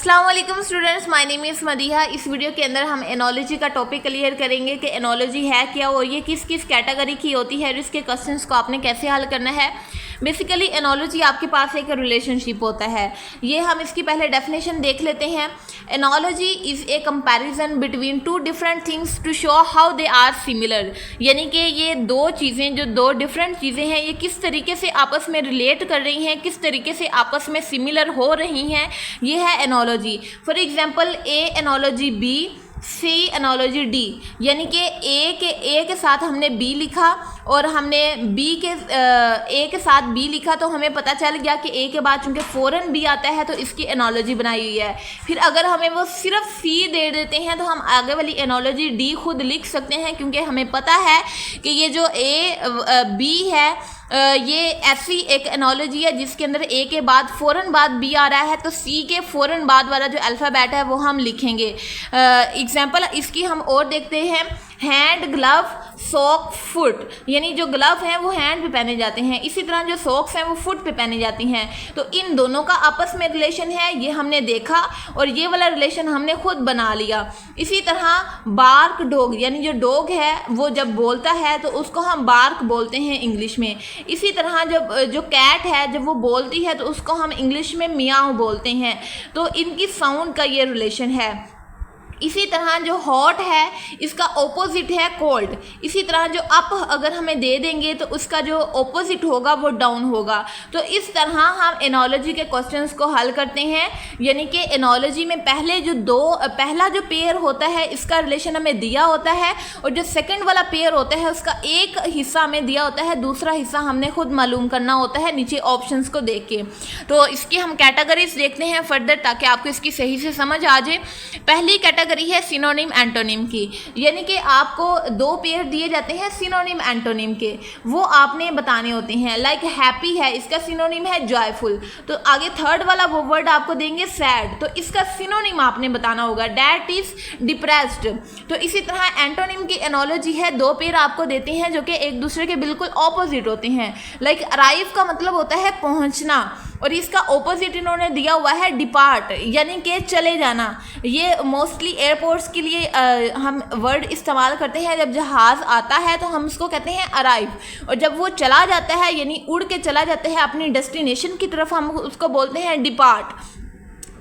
अस्सलाम वालेकुम students, my name is Madiha. इस वीडियो के अंदर हम एनोलॉजी का टॉपिक क्लियर करेंगे कि एनोलॉजी है क्या और ये किस किस कैटेगरी की होती है और इसके क्वेश्चंस को आपने कैसे हल करना है। बेसिकली एनोलॉजी आपके पास एक रिलेशनशिप होता है। ये हम इसकी पहले डेफिनेशन देख लेते हैं। Analogy is a comparison between two different things to show how they are similar. यानी कि ये दो चीज़ें, जो दो डिफरेंट चीज़ें हैं, ये किस तरीके से आपस में रिलेट कर रही हैं, किस तरीके से आपस में सिमिलर हो रही हैं, ये है analogy. For example A analogy B, C analogy D. यानी कि ए के साथ हमने बी लिखा और हमने ए के साथ बी लिखा, तो हमें पता चल गया कि ए के बाद चूंकि फ़ौरन बी आता है तो इसकी एनोलॉजी बनाई हुई है। फिर अगर हमें वो सिर्फ सी दे देते हैं तो हम आगे वाली एनोलॉजी डी खुद लिख सकते हैं, क्योंकि हमें पता है कि ये जो बी है ये ऐसी एक एनोलॉजी है जिसके अंदर ए के बाद फ़ौरन बाद बी आ रहा है, तो सी के फ़ौरन बाद वाला जो अल्फ़ाबेट है वो हम लिखेंगे। एग्जाम्पल इसकी हम और देखते हैं। Hand, glove, sock, foot. यानी जो ग्लव हैं वो हैंड पे पहने जाते हैं, इसी तरह जो सॉक्स हैं वो फुट पे पहने जाती हैं। तो इन दोनों का आपस में रिलेशन है, ये हमने देखा और ये वाला रिलेशन हमने खुद बना लिया। इसी तरह बार्क डॉग, यानी जो डॉग है वो जब बोलता है तो उसको हम बार्क बोलते हैं इंग्लिश में। इसी तरह जब जो कैट है जब वो बोलती है तो उसको हम इंग्लिश में मियाऊ बोलते हैं। तो इनकी साउंड का ये रिलेशन है। इसी तरह जो हॉट है इसका ऑपोजिट है कोल्ड। इसी तरह जो अप अगर हमें दे देंगे तो उसका जो ऑपोजिट होगा वो डाउन होगा। तो इस तरह हम एनोलॉजी के क्वेश्चंस को हल करते हैं। यानी कि एनोलॉजी में पहला जो पेयर होता है इसका रिलेशन हमें दिया होता है और जो सेकंड वाला पेयर होता है उसका एक हिस्सा हमें दिया होता है, दूसरा हिस्सा हमने खुद मालूम करना होता है नीचे ऑप्शंस को देख के। तो इसकी हम कैटेगरीज देखते हैं फर्दर, ताकि आपको इसकी सही से समझ आ जाए। पहली कैटेगरी है सिनोनिम एंटोनिम की। यानी कि आपको दो पेयर दिए जाते हैं सिनोनिम एंटोनिम के, वो आपने बताने होते हैं। लाइक हैप्पी है, इसका सिनोनिम है जॉयफुल। तो आगे थर्ड वाला वो वर्ड आपको देंगे सैड, तो इसका सिनोनिम आपने बताना होगा। That is depressed. तो इसी तरह एंटोनिम की एनोलॉजी है, दो पेयर आपको देते हैं जो कि एक दूसरे के बिल्कुल ऑपोजिट होते हैं। लाइक अराइव का मतलब होता है पहुंचना और इसका ऑपोजिट इन्होंने दिया हुआ है डिपार्ट, यानी कि चले जाना। ये मोस्टली एयरपोर्ट्स के लिए हम वर्ड इस्तेमाल करते हैं। जब जहाज़ आता है तो हम उसको कहते हैं अराइव, और जब वो चला जाता है यानी उड़ के चला जाता है अपनी डेस्टिनेशन की तरफ, हम उसको बोलते हैं डिपार्ट।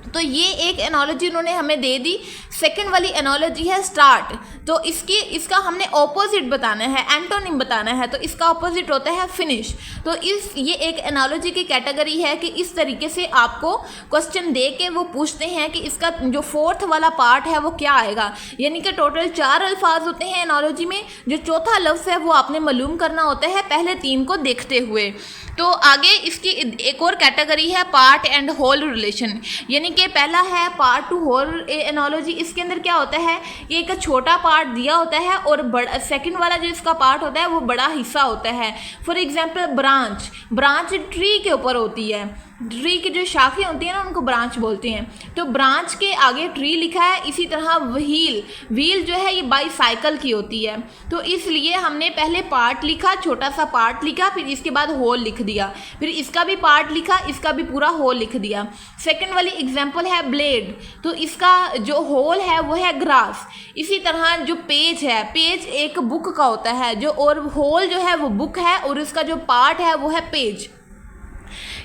तो ये एक एनोलॉजी उन्होंने हमें दे दी। सेकंड वाली एनोलॉजी है स्टार्ट। तो इसका हमने ऑपोजिट बताना है, एंटोनिम बताना है, तो इसका ऑपोजिट होता है फिनिश। तो ये एक एनोलॉजी की कैटेगरी है कि इस तरीके से आपको क्वेश्चन दे के वो पूछते हैं कि इसका जो फोर्थ वाला पार्ट है वो क्या आएगा। यानी कि टोटल 4 अल्फाज होते हैं एनोलॉजी में, जो चौथा लफ्ज़ है वो आपने मालूम करना होता है पहले 3 को देखते हुए। तो आगे इसकी एक और कैटेगरी है पार्ट एंड होल रिलेशन। यानी कि पहला है पार्ट टू होल एनोलॉजी। इसके अंदर क्या होता है, ये एक छोटा पार्ट दिया होता है और बड़ा सेकंड वाला जो इसका पार्ट होता है वो बड़ा हिस्सा होता है। फॉर एग्जांपल ब्रांच ट्री के ऊपर होती है। ट्री की जो शाखें होती हैं ना उनको ब्रांच बोलते हैं। तो ब्रांच के आगे ट्री लिखा है। इसी तरह व्हील जो है ये बाईसाइकिल की होती है। तो इसलिए हमने पहले पार्ट लिखा, छोटा सा पार्ट लिखा, फिर इसके बाद होल लिख दिया, फिर इसका भी पार्ट लिखा, इसका भी पूरा होल लिख दिया। सेकंड वाली एग्जांपल है ब्लेड। तो इसका जो होल है वो है ग्रास। इसी तरह जो पेज है, पेज एक बुक का होता है, जो और होल जो है वो बुक है और इसका जो पार्ट है वो है पेज।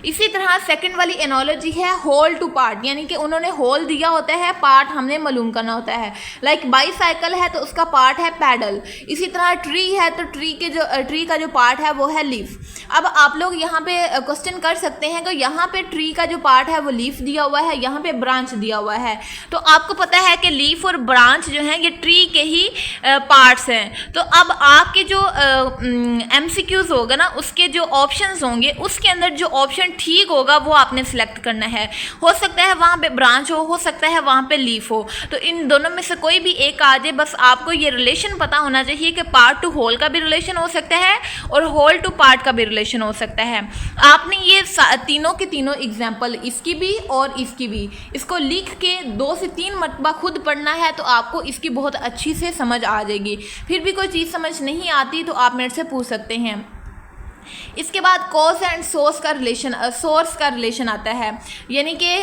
इसी तरह सेकंड वाली एनोलॉजी है होल टू पार्ट। यानी कि उन्होंने होल दिया होता है, पार्ट हमने मालूम करना होता है। लाइक बाईसाइकिल है तो उसका पार्ट है पैडल। इसी तरह ट्री है तो ट्री का जो पार्ट है वो है लीफ। अब आप लोग यहाँ पे क्वेश्चन कर सकते हैं कि यहाँ पे ट्री का जो पार्ट है वो लीफ दिया हुआ है, यहाँ पे ब्रांच दिया हुआ है। तो आपको पता है कि लीफ और ब्रांच जो है ये ट्री के ही पार्ट्स हैं। तो अब आपके जो MCQs होगा ना, उसके जो ऑप्शंस होंगे उसके अंदर जो ऑप्शन ठीक होगा वो आपने सिलेक्ट करना है। हो सकता है वहाँ पे ब्रांच हो सकता है वहाँ पे लीफ हो। तो इन दोनों में से कोई भी एक आ जाए, बस आपको ये रिलेशन पता होना चाहिए कि पार्ट टू होल का भी रिलेशन हो सकता है और होल टू पार्ट का भी रिलेशन हो सकता है। आपने ये तीनों के तीनों एग्जाम्पल, इसकी भी और इसकी भी, इसको लिख के 2 से 3 मरतबा खुद पढ़ना है, तो आपको इसकी बहुत अच्छी से समझ आ जाएगी। फिर भी कोई चीज़ समझ नहीं आती तो आप मेरे से पूछ सकते हैं। इसके बाद कॉज एंड सोर्स का रिलेशन आता है, यानी कि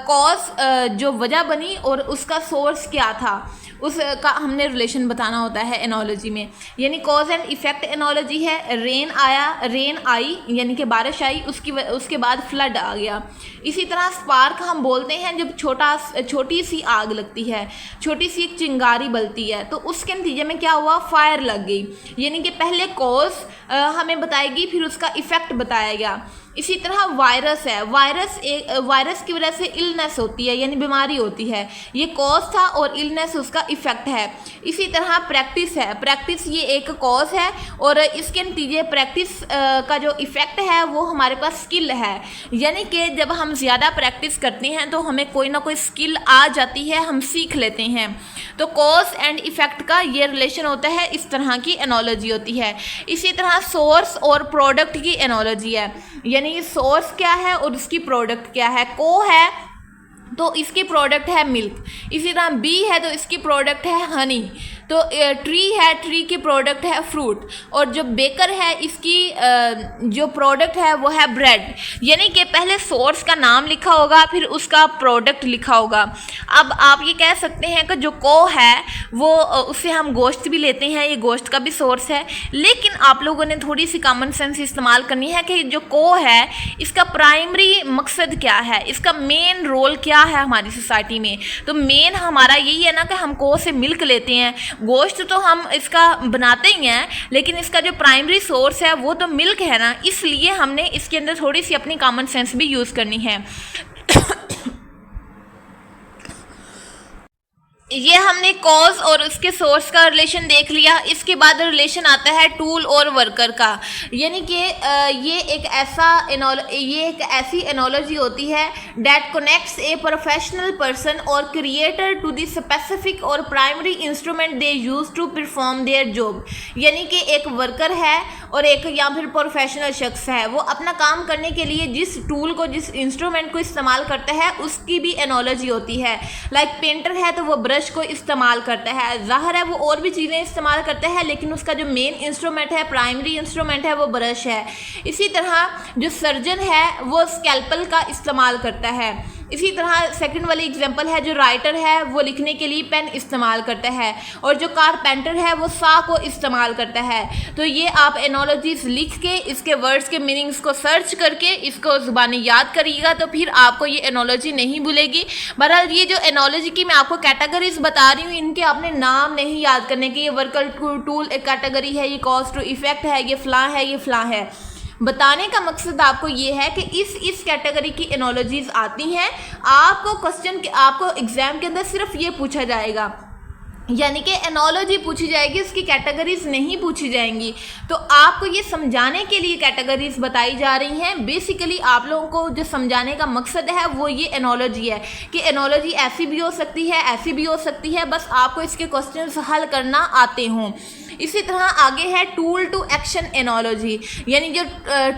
कॉज जो वजह बनी और उसका सोर्स क्या था उसका हमने रिलेशन बताना होता है एनोलॉजी में। यानी कॉज एंड इफेक्ट एनोलॉजी है, रेन आई यानी कि बारिश आई, उसके बाद फ्लड आ गया। इसी तरह स्पार्क हम बोलते हैं जब छोटी सी आग लगती है, छोटी सी एक चिंगारी बलती है, तो उसके नतीजे में क्या हुआ, फायर लग गई। यानी कि पहले कॉज हमें बताएगी, फिर उसका इफेक्ट बताएगा। इसी तरह वायरस है, वायरस की वजह से इलनेस होती है यानी बीमारी होती है, ये कॉज था और इलनेस उसका इफेक्ट है। इसी तरह प्रैक्टिस है, प्रैक्टिस ये एक कॉज है और इसके नतीजे प्रैक्टिस का जो इफेक्ट है वो हमारे पास स्किल है, यानी कि जब हम ज़्यादा प्रैक्टिस करते हैं तो हमें कोई ना कोई स्किल आ जाती है, हम सीख लेते हैं। तो कॉज एंड इफेक्ट का ये रिलेशन होता है, इस तरह की एनोलॉजी होती है। इसी तरह सोर्स और प्रोडक्ट की एनोलॉजी है, यानी सोर्स क्या है और उसकी प्रोडक्ट क्या है। को है तो इसकी प्रोडक्ट है मिल्क, इसी तरह बी है तो इसकी प्रोडक्ट है हनी, तो ट्री है, ट्री की प्रोडक्ट है फ्रूट, और जो बेकर है इसकी जो प्रोडक्ट है वो है ब्रेड। यानी कि पहले सोर्स का नाम लिखा होगा, फिर उसका प्रोडक्ट लिखा होगा। अब आप ये कह सकते हैं कि जो को है वो उससे हम गोश्त भी लेते हैं, ये गोश्त का भी सोर्स है, लेकिन आप लोगों ने थोड़ी सी कॉमन सेंस इस्तेमाल करनी है कि जो को है इसका प्राइमरी मकसद क्या है, इसका मेन रोल क्या है हमारी सोसाइटी में। तो मेन हमारा यही है ना कि हम को से मिल्क लेते हैं, गोश्त तो हम इसका बनाते ही हैं, लेकिन इसका जो प्राइमरी सोर्स है वो तो मिल्क है ना, इसलिए हमने इसके अंदर थोड़ी सी अपनी कॉमन सेंस भी यूज़ करनी है। ये हमने कॉज और उसके सोर्स का रिलेशन देख लिया। इसके बाद रिलेशन आता है टूल और वर्कर का, यानी कि ये एक ऐसी एनोलॉजी होती है that connects a professional person or creator to the specific or primary instrument they use to perform their job. यानी कि एक वर्कर है और एक या फिर प्रोफेशनल शख्स है, वो अपना काम करने के लिए जिस टूल को, जिस इंस्ट्रूमेंट को इस्तेमाल करता है उसकी भी एनोलॉजी होती है। लाइक पेंटर है तो वो ब्रश को इस्तेमाल करता है, ज़ाहिर है वो और भी चीज़ें इस्तेमाल करता है, लेकिन उसका जो मेन इंस्ट्रूमेंट है, प्राइमरी इंस्ट्रूमेंट है, वो ब्रश है। इसी तरह जो सर्जन है वो स्कैल्पल का इस्तेमाल करता है। इसी तरह सेकंड वाली एग्जांपल है, जो राइटर है वो लिखने के लिए पेन इस्तेमाल करता है, और जो कारपेंटर है वो सा को इस्तेमाल करता है। तो ये आप एनोलॉजीज लिख के इसके वर्ड्स के मीनिंग्स को सर्च करके इसको ज़ुबानी याद करिएगा, तो फिर आपको ये एनोलॉजी नहीं भूलेगी। बहरहाल ये जो एनोलॉजी की मैं आपको कैटेगरीज बता रही हूँ, इनके आपने नाम नहीं याद करने के, ये वर्कर टूल एक कैटेगरी है, ये कॉज टू इफेक्ट है, ये फ़लाँ है, ये फ़लाँ है। बताने का मकसद आपको ये है कि इस कैटेगरी की एनोलॉजीज आती हैं। आपको एग्जाम के अंदर सिर्फ ये पूछा जाएगा, यानी कि एनोलॉजी पूछी जाएगी, उसकी कैटेगरीज नहीं पूछी जाएंगी। तो आपको ये समझाने के लिए कैटेगरीज बताई जा रही हैं। बेसिकली आप लोगों को जो समझाने का मकसद है वो ये एनोलॉजी है कि एनोलॉजी ऐसी भी हो सकती है, ऐसी भी हो सकती है, बस आपको इसके क्वेश्चंस हल करना आते हों। इसी तरह आगे है टूल टू एक्शन एनोलॉजी, यानी जो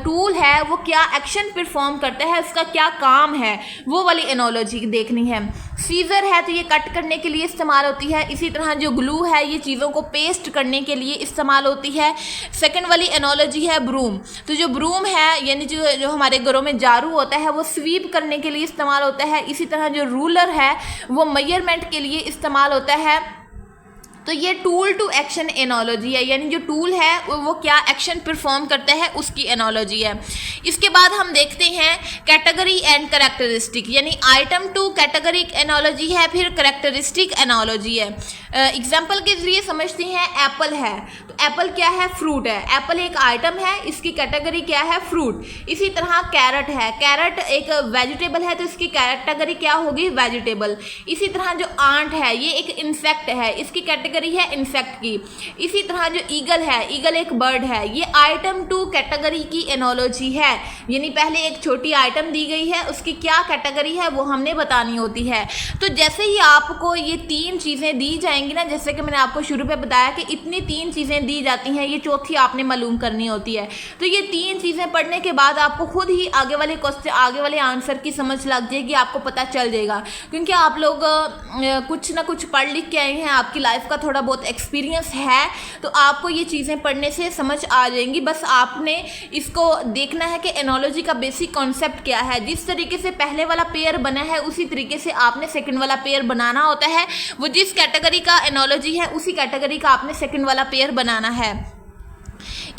टूल है वो क्या एक्शन परफॉर्म करता है, उसका क्या काम है, वो वाली एनोलॉजी देखनी है। सीजर है तो ये कट करने के लिए इस्तेमाल होती है। इसी तरह जो ग्लू है ये चीज़ों को पेस्ट करने के लिए इस्तेमाल होती है। सेकंड वाली एनोलॉजी है ब्रूम, तो जो ब्रूम है यानी जो हमारे घरों में झाड़ू होता है वो स्वीप करने के लिए इस्तेमाल होता है। इसी तरह जो रूलर है वो मेजरमेंट के लिए इस्तेमाल होता है। तो ये टूल टू एक्शन एनोलॉजी है, यानी जो टूल है वो क्या एक्शन परफॉर्म करता है उसकी एनोलॉजी है। इसके बाद हम देखते हैं कैटेगरी एंड कैरेक्टरिस्टिक, यानी आइटम टू कैटेगरी एनोलॉजी है, फिर कैरेक्टरिस्टिक एनोलॉजी है। एग्जाम्पल के जरिए समझते हैं, एप्पल है तो एप्पल क्या है, फ्रूट है। एप्पल एक आइटम है, इसकी कैटेगरी क्या है, फ्रूट। इसी तरह कैरेट है, कैरेट एक वेजिटेबल है तो इसकी कैटेगरी क्या होगी, वेजिटेबल। इसी तरह जो आंट है ये एक इंसेक्ट है, इसकी कैटेगरी है इंसेक्ट की। इसी तरह जो ईगल है, ईगल एक बर्ड है, ये आइटम टू कैटेगरी की एनोलॉजी है, यानी पहले एक छोटी आइटम दी गई है, उसकी क्या कैटेगरी है वो हमने बतानी होती है। तो जैसे ही आपको ये तीन चीज़ें दी जाएंगी ना, जैसे कि मैंने आपको शुरू पे बताया कि इतनी तीन चीज़ें दी जाती हैं, ये चौथी आपने मालूम करनी होती है। तो ये 3 चीज़ें पढ़ने के बाद आपको खुद ही आगे वाले क्वेश्चन, आगे वाले आंसर की समझ लग जाएगी, आपको पता चल जाएगा। क्योंकि आप लोग कुछ ना कुछ पढ़ लिख के आए हैं, आपकी लाइफ का थोड़ा बहुत एक्सपीरियंस है, तो आपको ये चीज़ें पढ़ने से समझ आ जाएंगी। बस आपने इसको देखना है कि एनोलॉजी का बेसिक कॉन्सेप्ट क्या है। जिस तरीके से पहले वाला पेयर बना है उसी तरीके से आपने सेकंड वाला पेयर बनाना होता है। वो जिस कैटेगरी का एनोलॉजी है उसी कैटेगरी का आपने सेकंड वाला पेयर बनाना है।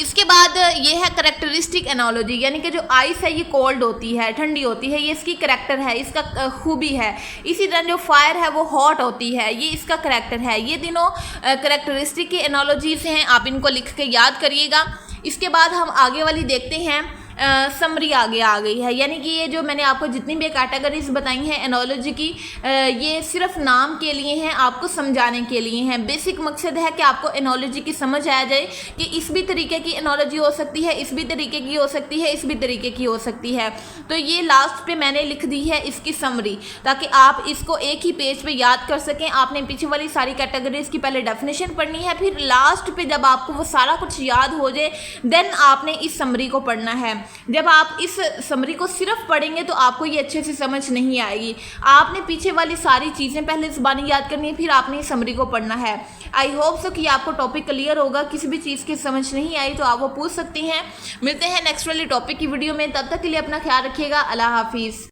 इसके बाद ये है करेक्टरिस्टिक एनोलॉजी, यानी कि जो आइस है ये कोल्ड होती है, ठंडी होती है, ये इसकी करेक्टर है, इसका खूबी है। इसी तरह जो फायर है वो हॉट होती है, ये इसका करेक्टर है। ये तीनों करेक्टरिस्टिक की एनोलॉजीज हैं, आप इनको लिख के याद करिएगा। इसके बाद हम आगे वाली देखते हैं। समरी आगे आ गई है, यानी कि ये जो मैंने आपको जितनी भी कैटेगरीज बताई हैं एनोलॉजी की, ये सिर्फ नाम के लिए हैं, आपको समझाने के लिए हैं। बेसिक मकसद है कि आपको एनोलॉजी की समझ आ जाए कि इस भी तरीके की एनोलॉजी हो सकती है, इस भी तरीके की हो सकती है, इस भी तरीके की हो सकती है। तो ये लास्ट पे मैंने लिख दी है इसकी समरी, ताकि आप इसको एक ही पेज पे याद कर सकें। आपने पीछे वाली सारी कैटेगरीज की पहले डेफिनेशन पढ़नी है, फिर लास्ट पे जब आपको वो सारा कुछ याद हो जाए देन आपने इस समरी को पढ़ना है। जब आप इस समरी को सिर्फ पढ़ेंगे तो आपको ये अच्छे से समझ नहीं आएगी। आपने पीछे वाली सारी चीज़ें पहले ज़ुबानी याद करनी है, फिर आपने इस समरी को पढ़ना है। आई होप सो कि आपको टॉपिक क्लियर होगा। किसी भी चीज़ की समझ नहीं आई तो आप वो पूछ सकती हैं। मिलते हैं नेक्स्ट वाली टॉपिक की वीडियो में, तब तक के लिए अपना ख्याल रखिएगा। अल्लाह हाफिज़।